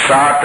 7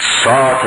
7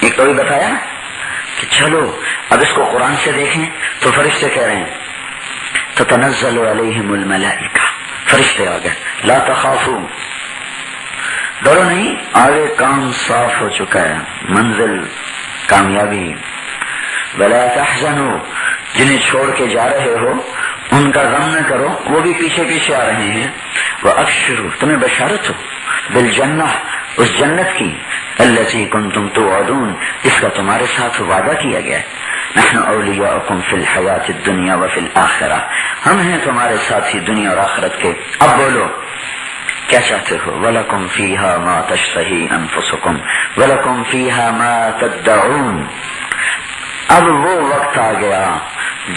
ایک تو بتایا کہ چلو اب اس کو قرآن سے دیکھیں تو فرشتے کہہ رہے ہیں تتنزل علیہم الملائکہ، فرشتے آ گئے، لا تخافوا، ڈرو نہیں، آگے کام صاف ہو چکا ہے، منزل کامیابی، ولا تحزنوا، جنہیں چھوڑ کے جا رہے ہو ان کا غم نہ کرو، وہ بھی پیچھے پیچھے آ رہے ہیں، وابشروا، تمہیں بشارت ہو، بالجنہ، اس جنت کی، التی کنتم توعدون، جس کا تمہارے ساتھ وعدہ کیا گیا ہے، نحن اولیاؤکم فی الحیات الدنیا وفی الآخرہ، ہم ہیں تمہارے ساتھی دنیا اور آخرت کے۔ اب بولو کیا چاہتے ہو؟ وَلَكُمْ فِيهَا مَا تَشْتَهِي أَنفُسُكُمْ وَلَكُمْ فِيهَا مَا تَدَّعُونَ۔ اب وہ وقت آ گیا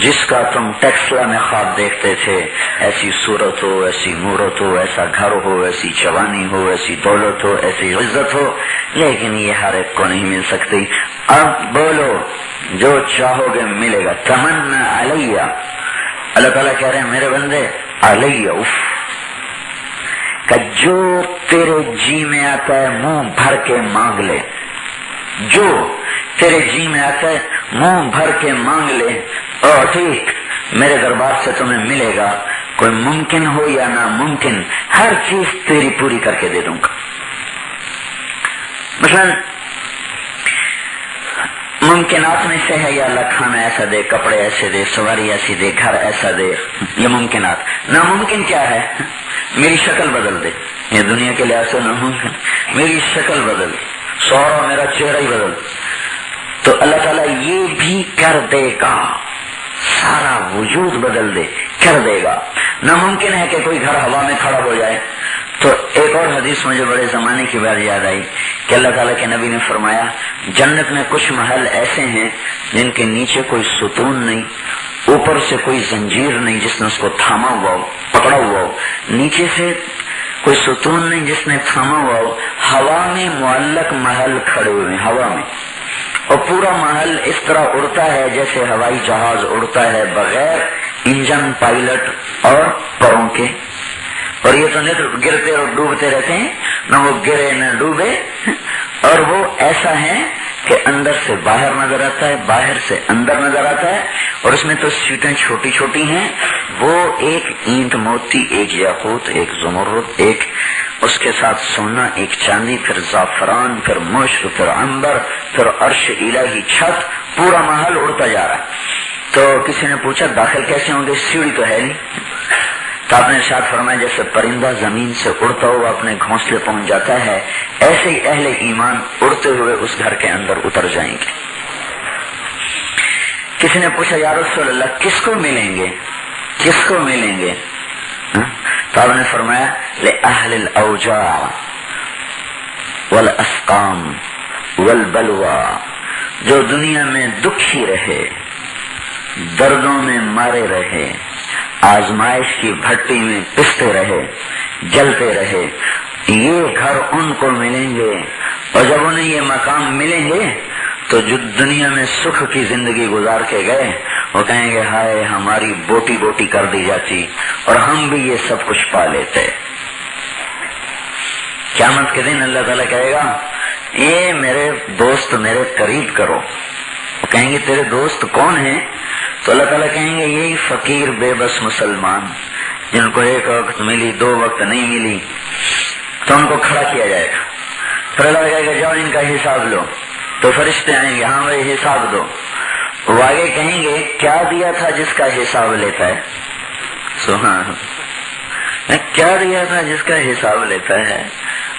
جس کا تم ٹیکسلا میں خواب دیکھتے تھے، ایسی صورت ہو، ایسی مورت ہو، ایسا گھر ہو، ایسی جوانی ہو، ایسی دولت ہو، ایسی عزت ہو، لیکن یہ ہر ایک کو نہیں مل سکتی۔ اب بولو جو چاہو گے ملے گا، تمنا علیہ، اللہ تعالیٰ کہہ رہے ہیں میرے بندے علیہ، کہ جو تیرے جی میں آتا ہے منہ بھر کے مانگ لے، جو تیرے جی میں آتا ہے منہ بھر کے مانگ لے، اور ٹھیک میرے دربار سے تمہیں ملے گا، کوئی ممکن ہو یا ناممکن، ہر چیز تیری پوری کر کے دے دوں گا۔ مثلا ممکنات میں سے ہے یا اللہ کھانا ایسا دے، کپڑے ایسے دے، سواری ایسی دے، گھر ایسا دے، یہ ممکنات۔ ناممکن کیا ہے؟ میری شکل بدل دے، یہ دنیا کے لحاظ سے ناممکن، میری شکل بدل، سورا میرا چہرہ ہی بدل، تو اللہ تعالیٰ یہ بھی کر دے گا، سارا وجود بدل دے، کر دے گا۔ ناممکن ہے کہ کوئی گھر ہوا میں کھڑا ہو جائے۔ تو ایک اور حدیث مجھے بڑے زمانے کی بات یاد آئی کہ اللہ تعالیٰ کے نبی نے فرمایا جنت میں کچھ محل ایسے ہیں جن کے نیچے کوئی ستون نہیں، اوپر سے کوئی زنجیر نہیں جس نے اس کو تھاما ہوا ہو، پکڑا ہوا ہو، نیچے سے کوئی ستون نہیں جس نے تھاما ہوا ہو، ہوا میں معلق محل کھڑے ہوئے ہیں، ہوا میں، اور پورا محل اس طرح اڑتا ہے جیسے ہوائی جہاز اڑتا ہے، بغیر انجن، پائلٹ اور پروں کے، اور یہ تو نہ گرتے اور ڈوبتے رہتے ہیں، نہ وہ گرے نہ ڈوبے، اور وہ ایسا ہے کہ اندر سے باہر نظر آتا ہے، باہر سے اندر نظر آتا ہے، اور اس میں تو سیٹیں چھوٹی چھوٹی ہیں، وہ ایک اینٹ موتی، ایک یاقوت، ایک زمرد، ایک اس کے ساتھ سونا، ایک چاندی، پھر زعفران، پھر مشک، پھر عنبر، پھر عرش الہی، چھت، پورا محل اڑتا جا رہا ہے۔ تو کسی نے پوچھا داخل کیسے ہوں گے؟ سیڑھی تو ہے نہیں، تو آپ نے ارشاد فرمایا جیسے پرندہ زمین سے اڑتا ہوا اپنے گھونسلے پہنچ جاتا ہے، ایسے ہی اہل ایمان اڑتے ہوئے اس گھر کے اندر اتر جائیں گے۔ کسی نے پوچھا یا رسول اللہ کس کو ملیں گے، کس کو ملیں گے؟ تو آپ نے فرمایا لأہل الاوجاع والاسقام والبلوى، جو دنیا میں دکھی رہے، دردوں میں مارے رہے، آزمائش کی بھٹی میں پستے رہے، جلتے رہے، یہ گھر ان کو ملیں گے، اور جب انہیں یہ مقام ملیں گے تو جو دنیا میں سکھ کی زندگی گزار کے گئے وہ کہیں گے ہائے ہماری بوٹی بوٹی کر دی جاتی اور ہم بھی یہ سب کچھ پا لیتے۔ قیامت کے دن اللہ تعالیٰ کہے گا یہ میرے دوست میرے قریب کرو، وہ کہیں گے تیرے دوست کون ہیں؟ تو اللہ تعالیٰ کہیں گے یہی فقیر بے بس مسلمان جن کو ایک وقت ملی، دو وقت نہیں ملی، تو ان کو کھڑا کیا جائے گا، پھر اللہ کہے گا جاؤ ان کا حساب لو، تو فرشتے آئیں گے ہاں بھائی حساب دو، وہ آگے کہیں گے کیا دیا تھا جس کا حساب لیتا ہے؟ سبحان اللہ، کیا دیا تھا جس کا حساب لیتا ہے؟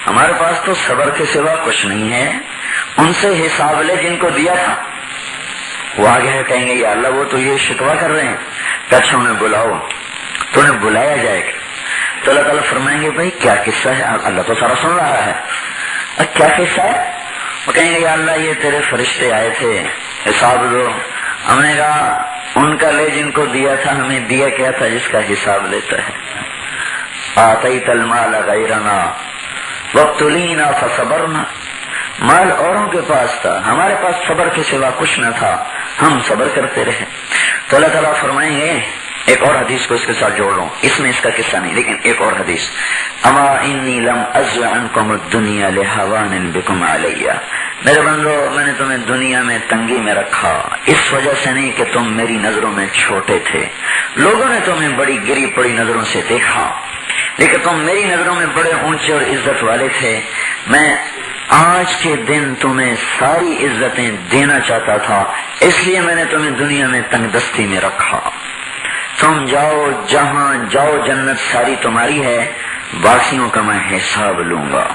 ہمارے پاس تو صبر کے سوا کچھ نہیں ہے، ان سے حساب لے جن کو دیا تھا۔ وہ آگے کہیں گے یا اللہ وہ تو یہ شکوہ کر رہے ہیں کہ اچھا انہیں بلاؤ، تو انہیں بلایا جائے گا، تو اللہ تعالیٰ فرمائیں گے بھائی کیا قصہ ہے؟ اللہ تو سارا سن رہا ہے، کیا قصہ ہے؟ وہ کہیں گے یا اللہ یہ تیرے فرشتے آئے تھے حساب دو، ہم نے کہا ان کا لے جن کو دیا تھا، ہمیں دیا کیا تھا جس کا حساب لیتا ہے؟ آتیت المال غیرنا وابتلینا فصبرنا، مال اوروں کے پاس تھا، ہمارے پاس صبر کے سوا کچھ نہ تھا، ہم صبر کرتے رہے۔ تو اللہ تعالیٰ فرمائیں گے، ایک اور حدیث کو اس کے ساتھ جوڑ لوں، اس میں اس کا قصہ نہیں لیکن ایک اور حدیث، اما انی لم ازع عنکم الدنیا لہوان بکم علیہ، میرے بندو میں نے تمہیں دنیا میں تنگی میں رکھا اس وجہ سے نہیں کہ تم میری نظروں میں چھوٹے تھے، لوگوں نے تمہیں بڑی گری پڑی نظروں سے دیکھا، لیکن تم میری نظروں میں بڑے اونچے اور عزت والے تھے۔ میں آج کے دن تمہیں ساری عزتیں دینا چاہتا تھا، اس لیے میں نے تمہیں دنیا میں تنگ دستی میں رکھا۔ تم جاؤ جہاں جاؤ، جنت ساری تمہاری ہے، باقیوں کا میں حساب لوں گا۔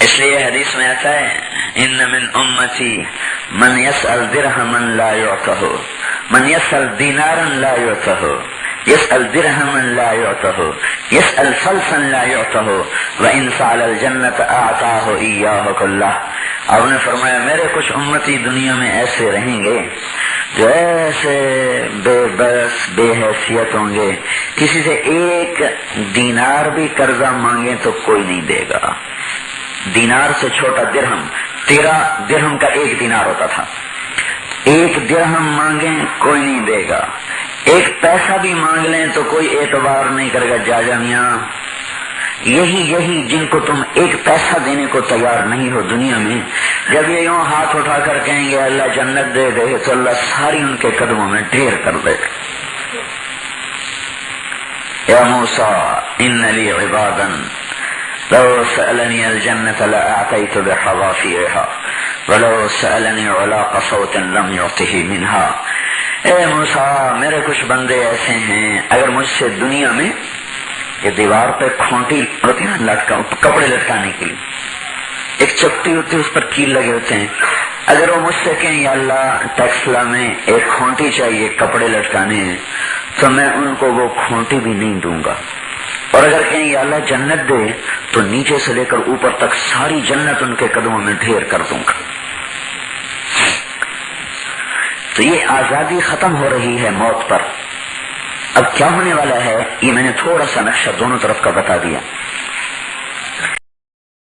اس لیے حدیث میں آتا ہے ان من امتی من یسأل درہما لا یعطہ، من یسأل دینارا لا یعطہ، یسأل درہما لا یعطہ، یسأل فلسا لا یعطہ، وان سأل الجنت اعطاہ ایاہ کلہ۔ آپ نے فرمایا میرے کچھ امتی دنیا میں ایسے رہیں گے جو ایسے بے بس بے حیثیت ہوں گے، کسی سے ایک دینار بھی قرضہ مانگے تو کوئی نہیں دے گا۔ دینار سے چھوٹا درہم، 13 درہم کا ایک دینار ہوتا تھا، ایک درہم مانگیں کوئی نہیں دے گا، ایک پیسہ بھی مانگ لیں تو کوئی اعتبار نہیں کرے گا، جا میاں۔ یہی جن کو تم ایک پیسہ دینے کو تیار نہیں ہو دنیا میں، جب یہ یوں ہاتھ اٹھا کر کہیں گے اللہ جنت دے دے تو اللہ ساری ان کے قدموں میں ڈھیر کر دے گا۔ یا موسیٰ ان لی عبادا لو سألنی الجنت لأعطیت بحظافیرها ولو سألنی علاق صوت لم یعطہ منہا۔ اے موسیٰ میرے کچھ بندے ایسے ہیں، اگر مجھ سے دنیا میں یہ دیوار پہ کھونٹی ہوتی ہے لٹکا کپڑے لٹکانے کے لیے، ایک چپٹی ہوتی ہے اس پر کیل لگے ہوتے ہیں، اگر وہ مجھ سے کہیں یا اللہ ٹیکسلا میں ایک کھونٹی چاہیے کپڑے لٹکانے ہیں تو میں ان کو وہ کھونٹی بھی نہیں دوں گا، اور اگر کہیں یا اللہ جنت دے تو نیچے سے لے کر اوپر تک ساری جنت ان کے قدموں میں ڈھیر کر دوں گا۔ تو یہ آزادی ختم ہو رہی ہے موت پر۔ اب کیا ہونے والا ہے یہ میں نے تھوڑا سا نقشہ دونوں طرف کا بتا دیا۔